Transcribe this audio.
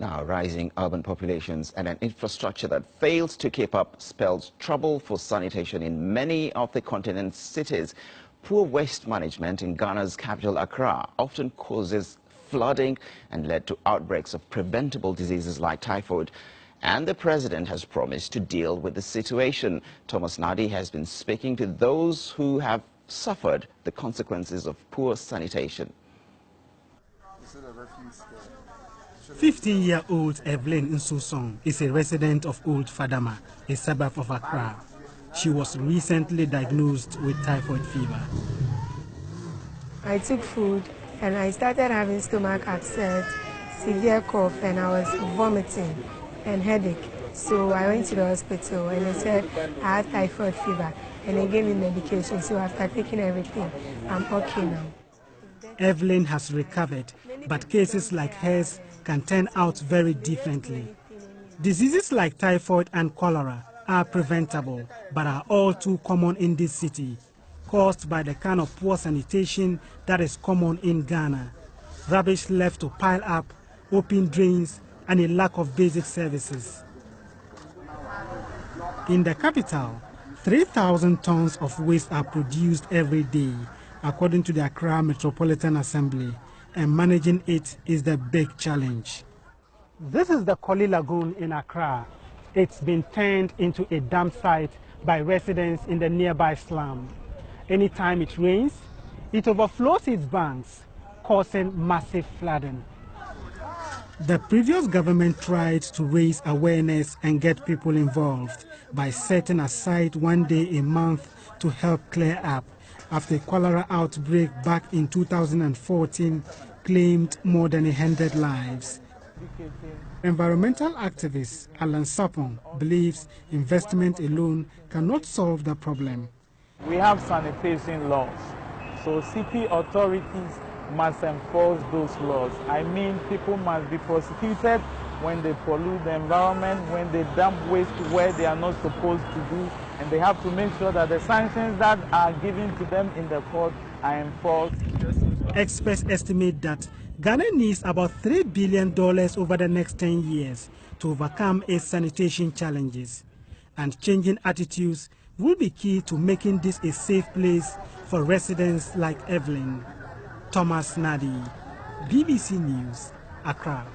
Now, rising urban populations and an infrastructure that fails to keep up spells trouble for sanitation in many of the continent's cities. Poor waste management in Ghana's capital, Accra, often causes flooding and led to outbreaks of preventable diseases like typhoid. And the president has promised to deal with the situation. Thomas Nadi has been speaking to those who have suffered the consequences of poor sanitation. 15-year-old Evelyn Nsusong is a resident of Old Fadama, a suburb of Accra. She was recently diagnosed with typhoid fever. I took food and I started having stomach upset, severe cough, and I was vomiting and headache. So I went to the hospital and they said I had typhoid fever and they gave me medication. So after taking everything, I'm okay now. Evelyn has recovered, but cases like hers can turn out very differently. Diseases like typhoid and cholera are preventable, but are all too common in this city, caused by the kind of poor sanitation that is common in Ghana. Rubbish left to pile up, open drains, and a lack of basic services. In the capital, 3,000 tons of waste are produced every day, according to the Accra Metropolitan Assembly, and managing it is the big challenge. This is the Koli Lagoon in Accra. It's been turned into a dump site by residents in the nearby slum. Anytime it rains, it overflows its banks, causing massive flooding. The previous government tried to raise awareness and get people involved by setting aside one day a month to help clear up after a cholera outbreak back in 2014 claimed more than 100 lives. Environmental activist Alan Sapon believes investment alone cannot solve the problem. We have sanitation laws, so city authorities must enforce those laws. I mean, people must be prosecuted when they pollute the environment, when they dump waste where they are not supposed to do, and they have to make sure that the sanctions that are given to them in the court are enforced. Experts estimate that Ghana needs about $3 billion over the next 10 years to overcome its sanitation challenges. And changing attitudes will be key to making this a safe place for residents like Evelyn. Thomas Nadi, BBC News, Accra.